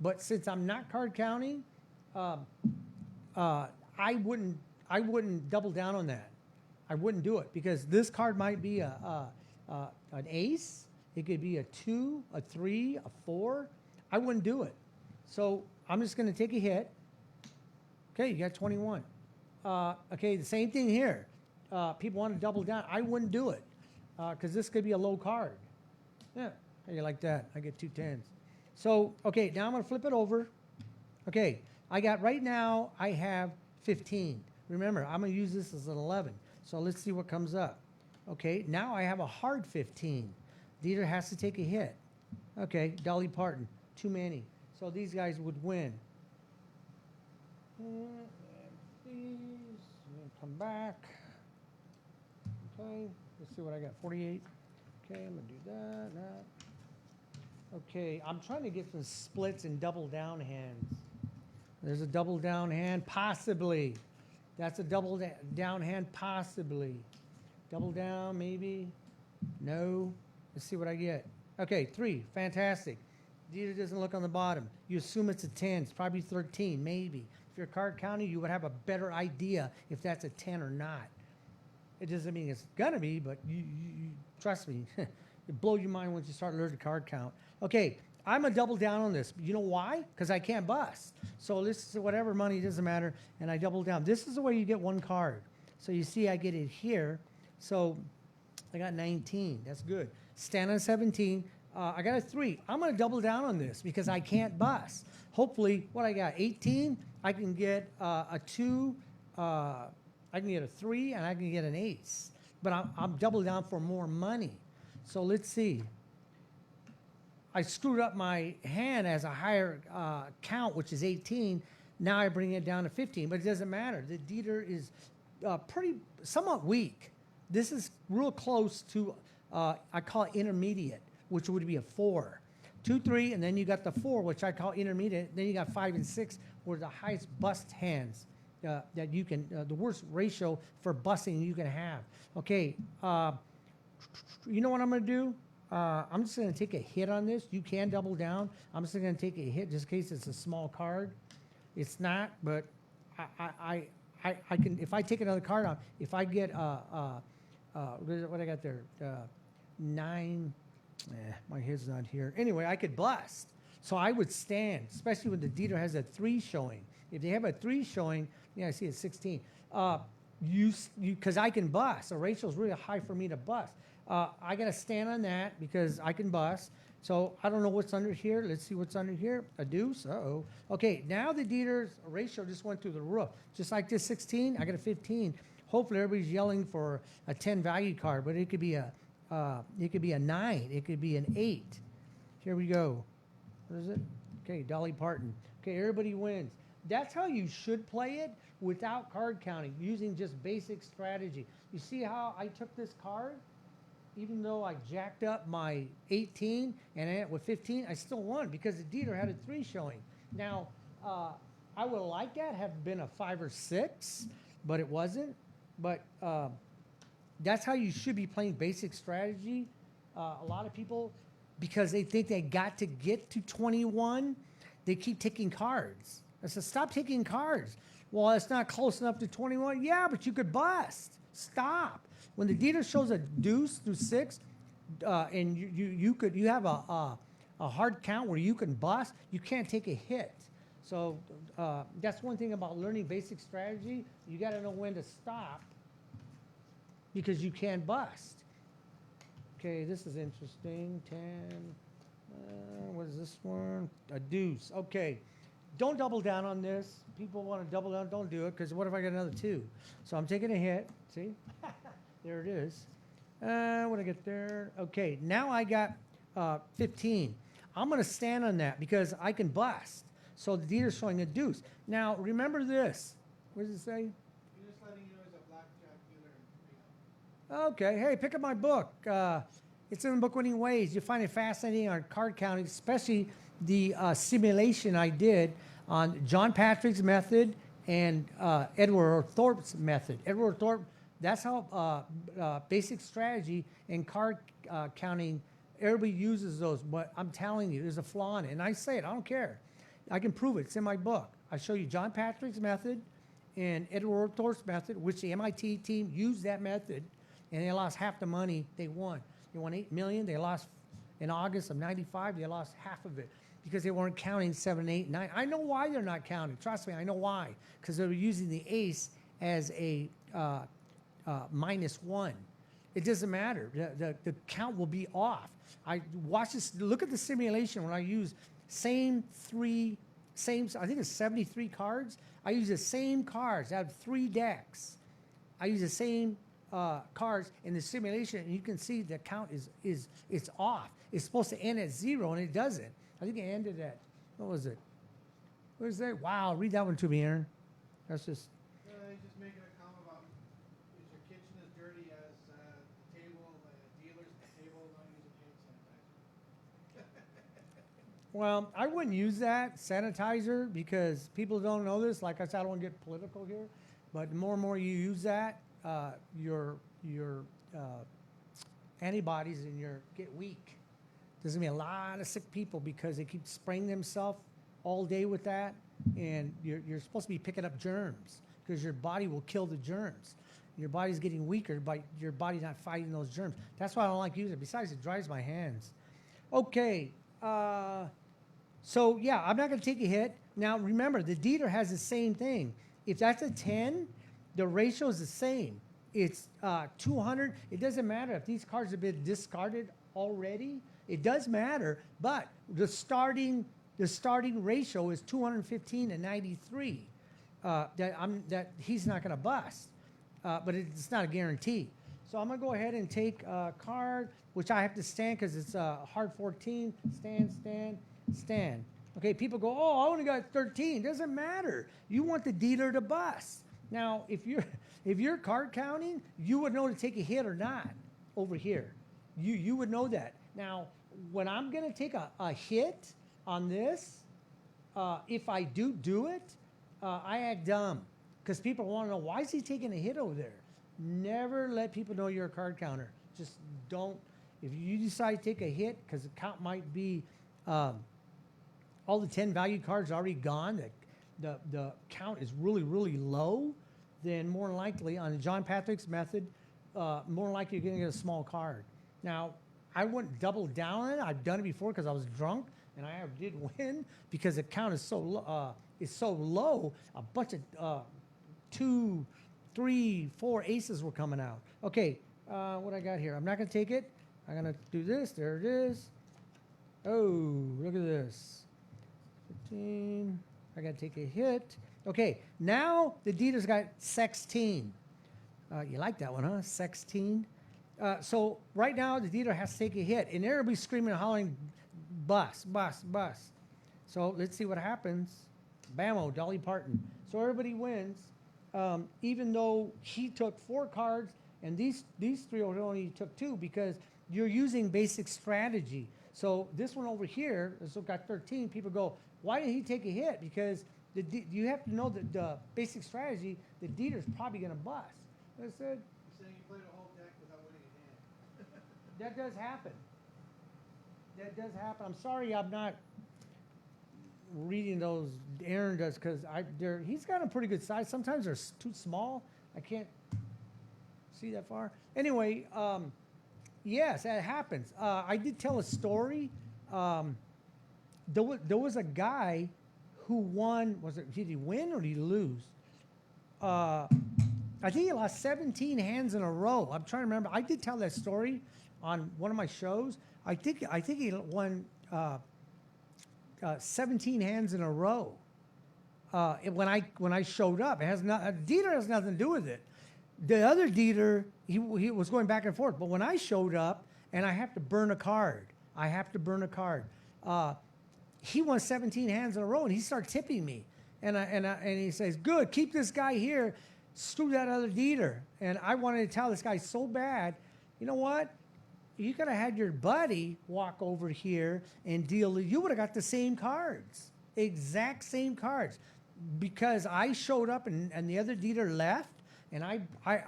But since I'm not card counting, I wouldn't double down on that. I wouldn't do it because this card might be an ace. It could be a 2, a 3, a 4. I wouldn't do it. So I'm just going to take a hit. Okay, you got 21. Okay, the same thing here. People want to double down. I wouldn't do it because this could be a low card. Yeah, how you like that? I get 2 10s. So, okay, now I'm going to flip it over. Okay, I got right now, I have 15. Remember, I'm going to use this as an 11. So let's see what comes up. Okay, now I have a hard 15. Dieter has to take a hit. Okay, Dolly Parton, too many. So these guys would win. Please, come back. Okay, let's see what I got, 48. Okay, I'm gonna do that. Okay, I'm trying to get some splits and double down hands. There's a double down hand, possibly. That's a double down hand, possibly. Double down, maybe. No. Let's see what I get. Okay, 3, fantastic. Dieter doesn't look on the bottom. You assume it's a 10, it's probably 13, maybe. If you're a card counter, you would have a better idea if that's a 10 or not. It doesn't mean it's gonna be, but you trust me, it blows your mind once you start learning to card count. Okay, I'm gonna double down on this. You know why? Because I can't bust. So this is whatever money, doesn't matter, and I double down. This is the way you get 1 card. So you see I get it here. So I got 19, that's good. Stand on 17, I got a 3. I'm gonna double down on this because I can't bust. Hopefully, what I got, 18, I can get a 2, I can get a 3, and I can get an ace. But I'm double down for more money. So let's see. I screwed up my hand as a higher count, which is 18. Now I bring it down to 15, but it doesn't matter. The Dieter is somewhat weak. This is real close to, I call it intermediate, which would be a 4. 2, 3, and then you got the 4, which I call intermediate. Then you got 5 and 6, were the highest bust hands that you can, the worst ratio for busting you can have. Okay, you know what I'm going to do? I'm just going to take a hit on this. You can double down. I'm just going to take a hit just in case it's a small card. It's not, but I can, if I take another card on, if I get, what I got there? 9, my head's not here. Anyway, I could bust. So I would stand, especially when the Dieter has a 3 showing. If they have a 3 showing, yeah, I see it's 16. Because I can bust. The ratio is really high for me to bust. I got to stand on that because I can bust. So I don't know what's under here. Let's see what's under here. A deuce. Uh-oh. Okay, now the Dieter's ratio just went through the roof. Just like this 16, I got a 15. Hopefully everybody's yelling for a 10 value card, but it could be a 9. It could be an 8. Here we go. What is it? Okay, Dolly Parton. Okay, everybody wins. That's how you should play it without card counting, using just basic strategy. You see how I took this card? Even though I jacked up my 18 and I ended with 15, I still won because the Dieter had a 3 showing. Now, I would like that have been a 5 or 6, but it wasn't. But that's how you should be playing basic strategy. A lot of people, because they think they got to get to 21, they keep taking cards. I said, stop taking cards. Well, it's not close enough to 21. Yeah, but you could bust. Stop. When the Dieter shows a deuce through 6, and you have a hard count where you can bust, you can't take a hit. So that's one thing about learning basic strategy. You got to know when to stop because you can bust. Okay, this is interesting. 10. What is this one? A deuce. Okay. Don't double down on this. People want to double down. Don't do it because what if I get another 2? So I'm taking a hit. See? There it is. What did I get there? Okay, now I got 15. I'm going to stand on that because I can bust. So the Dieter's showing a deuce. Now, remember this. What does it say? You're just letting you know as a blackjack dealer in Reno. Okay, hey, pick up my book. It's in the book Winning Ways. You'll find it fascinating on card counting, especially the simulation I did on John Patrick's method and Edward Thorpe's method. Edward Thorpe, that's how basic strategy and card counting, everybody uses those, but I'm telling you, there's a flaw in it. And I say it, I don't care. I can prove it. It's in my book. I show you John Patrick's method And Edward Thorpe's method, which the MIT team used that method, and they lost half the money they won. They won $8 million. They lost in August of '95. They lost half of it because they weren't counting 7, 8, 9. I know why they're not counting. Trust me, I know why. Because they were using the ace as a -1. It doesn't matter. The count will be off. I watch this. Look at the simulation when I use I think it's 73 cards. I use the same cards. I have 3 decks. I use the same cards in the simulation, and you can see the count it's off. It's supposed to end at 0, and it doesn't. I think it ended at, what was it? What is that? Wow, read that one to me, Aaron. That's just. He's just making a comment about is your kitchen as dirty as the table, the dealers at the table not using hand sanitizer? Well, I wouldn't use that sanitizer because people don't know this. Like I said, I don't want to get political here, but the more and more you use that, your antibodies in your get weak. There's gonna be a lot of sick people because they keep spraying themselves all day with that, and you're supposed to be picking up germs because your body will kill the germs. Your body's getting weaker by your body not fighting those germs. That's why I don't like using it. Besides, it dries my hands. Okay, so yeah, I'm not gonna take a hit. Now remember, the dealer has the same thing. If that's a 10, the ratio is the same. It's 200. It doesn't matter if these cards have been discarded already. It does matter, but the starting ratio is 215 to 93. That he's not going to bust, but it's not a guarantee. So I'm going to go ahead and take a card, which I have to stand because it's a hard 14. Stand. Okay, people go, oh, I only got 13. Doesn't matter. You want the dealer to bust. Now, if you're card counting, you would know to take a hit or not over here. You would know that. Now, when I'm going to take a hit on this, if I do it, I act dumb because people want to know, why is he taking a hit over there? Never let people know you're a card counter. Just don't. If you decide to take a hit because the count might be all the 10 value cards already gone, the count is really, really low, then more than likely on John Patrick's method, more than likely you're going to get a small card. Now, I wouldn't double down on it. I've done it before because I was drunk, and I did win because the count is so low. A bunch of 2, 3, 4 aces were coming out. Okay, what I got here? I'm not going to take it. I'm going to do this. There it is. Oh, look at this. 15. I got to take a hit. Okay, now the dealer's got 16. You like that one, huh? 16. So right now the dealer has to take a hit, and everybody's be screaming and hollering, bust, bust, bust. So let's see what happens. Bammo, Dolly Parton. So everybody wins, even though he took 4 cards, and these 3 only took 2 because you're using basic strategy. So this one over here, this one got 13. People go, why did he take a hit? Because you have to know that the basic strategy, the dealer's probably going to bust. I said, You're saying you played a whole deck without winning a hand. that does happen. That does happen. I'm sorry I'm not reading those. Aaron does because he's got a pretty good size. Sometimes they're too small. I can't see that far. Anyway, yes, that happens. I did tell a story. There was a guy who won. Did he win or did he lose? I think he lost 17 hands in a row. I'm trying to remember. I did tell that story on one of my shows. I think he won 17 hands in a row. When I showed up, a dealer has nothing to do with it. The other dealer, he was going back and forth. But when I showed up, and I have to burn a card, he won 17 hands in a row, and he started tipping me, and he says, "Good, keep this guy here, screw that other dealer." And I wanted to tell this guy so bad, you know what? You could have had your buddy walk over here and deal. You would have got the same cards, exact same cards, because I showed up and the other dealer left, and I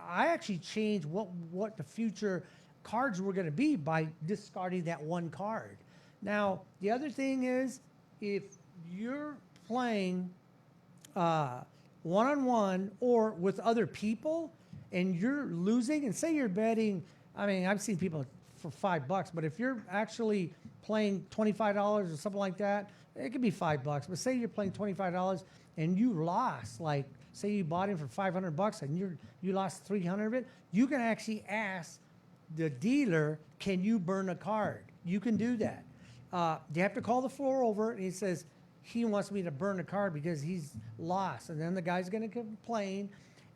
actually changed what the future cards were going to be by discarding that one card. Now, the other thing is, if you're playing one-on-one or with other people, and you're losing, and say you're betting, I mean, I've seen people for $5, but if you're actually playing $25 or something like that, it could be $5. But say you're playing $25 and you lost, like say you bought in for $500 and you lost 300 of it, you can actually ask the dealer, can you burn a card? You can do that. You have to call the floor over, and he says he wants me to burn a card because he's lost, and then the guy's going to complain.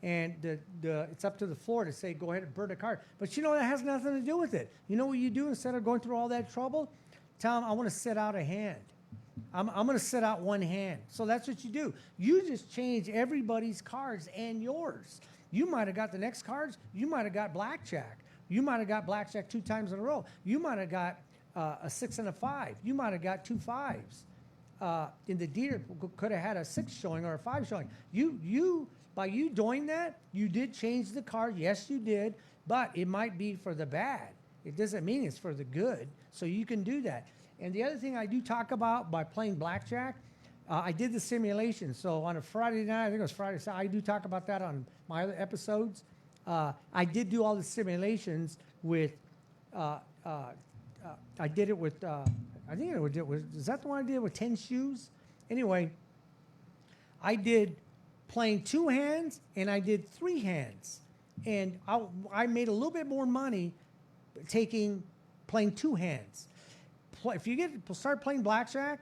And it's up to the floor to say, go ahead and burn a card. But you know, that has nothing to do with it. You know what you do instead of going through all that trouble? Tell them, I want to set out a hand. I'm going to set out one hand. So that's what you do. You just change everybody's cards and yours. You might have got the next cards. You might have got blackjack. You might have got blackjack 2 times in a row. You might have got a 6 and a 5. You might have got 2 5s. In the dealer could have had a 6 showing or a 5 showing. By you doing that, you did change the card. Yes, you did, but it might be for the bad. It doesn't mean it's for the good, so you can do that. And the other thing I do talk about by playing blackjack, I did the simulation. So on a Friday night, I think it was Friday, so I do talk about that on my other episodes. I did do all the simulations with, I did it with, I think it was, is that the one I did with 10 shoes? Anyway, I did playing 2 hands, and I did 3 hands. And I made a little bit more money playing 2 hands. If you start playing blackjack,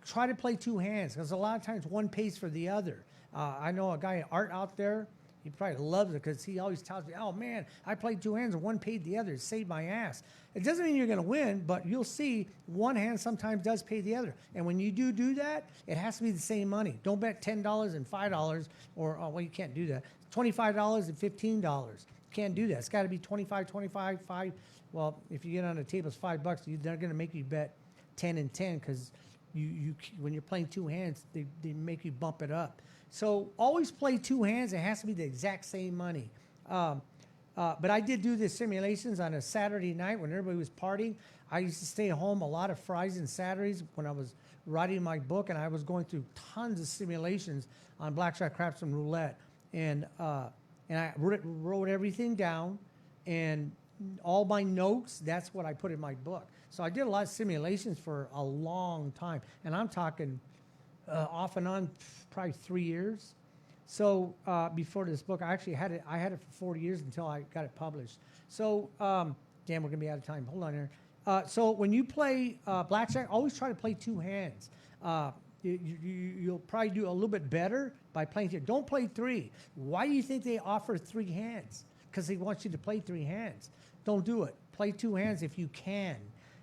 try to play 2 hands, because a lot of times one pays for the other. I know a guy, Art, out there, he probably loves it because he always tells me, oh man, I played 2 hands and one paid the other. It saved my ass. It doesn't mean you're going to win, but you'll see one hand sometimes does pay the other. And when you do that, it has to be the same money. Don't bet $10 and $5 or, well, you can't do that. $25 and $15. Can't do that. It's got to be 25, 25, 5. Well, if you get on the table, it's $5. They're going to make you bet 10 and 10 because when you're playing 2 hands, they make you bump it up. So always play 2 hands. It has to be the exact same money. But I did do the simulations on a Saturday night when everybody was partying. I used to stay home a lot of Fridays and Saturdays when I was writing my book, and I was going through tons of simulations on blackjack, craps, and roulette. And I wrote everything down, and all my notes, that's what I put in my book. So I did a lot of simulations for a long time, and I'm talking off and on probably 3 years. So before this book, I actually had it for 40 years until I got it published. So, damn, we're gonna be out of time. Hold on here. So when you play blackjack, always try to play 2 hands. You'll probably do a little bit better by playing 2. Don't play 3. Why do you think they offer 3 hands? Because they want you to play 3 hands. Don't do it. Play 2 hands if you can.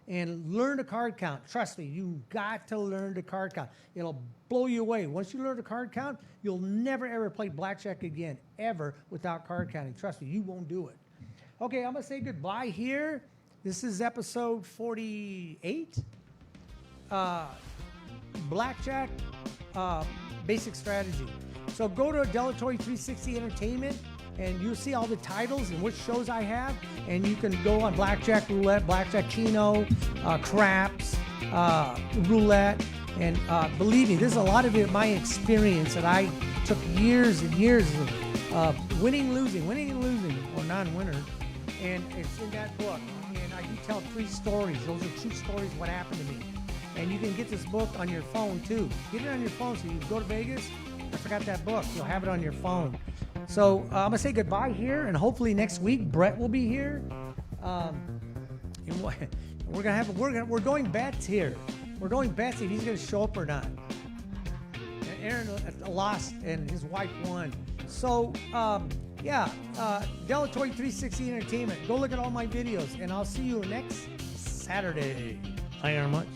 And learn the card count. Trust me, you got to learn the card count. It'll blow you away. Once you learn the card count, you'll never, ever play blackjack again, ever, without card counting. Trust me, you won't do it. Okay, I'm going to say goodbye here. This is episode 48. Blackjack basic strategy. So go to Delatory 360 Entertainment, and you'll see all the titles and which shows I have. And you can go on blackjack, roulette, blackjack, keno, craps, roulette. And believe me, this is a lot of it, my experience that I took years and years of winning, losing, or non-winner. And it's in that book. And I do tell 3 stories. Those are true stories of what happened to me. And you can get this book on your phone too. Get it on your phone so you go to Vegas. I forgot that book. You'll have it on your phone. So I'm gonna say goodbye here, and hopefully next week Brett will be here. And we're going bets here. We're going bets if he's gonna show up or not. And Aaron lost, and his wife won. So Delatory 360 Entertainment. Go look at all my videos, and I'll see you next Saturday. Thank you very much.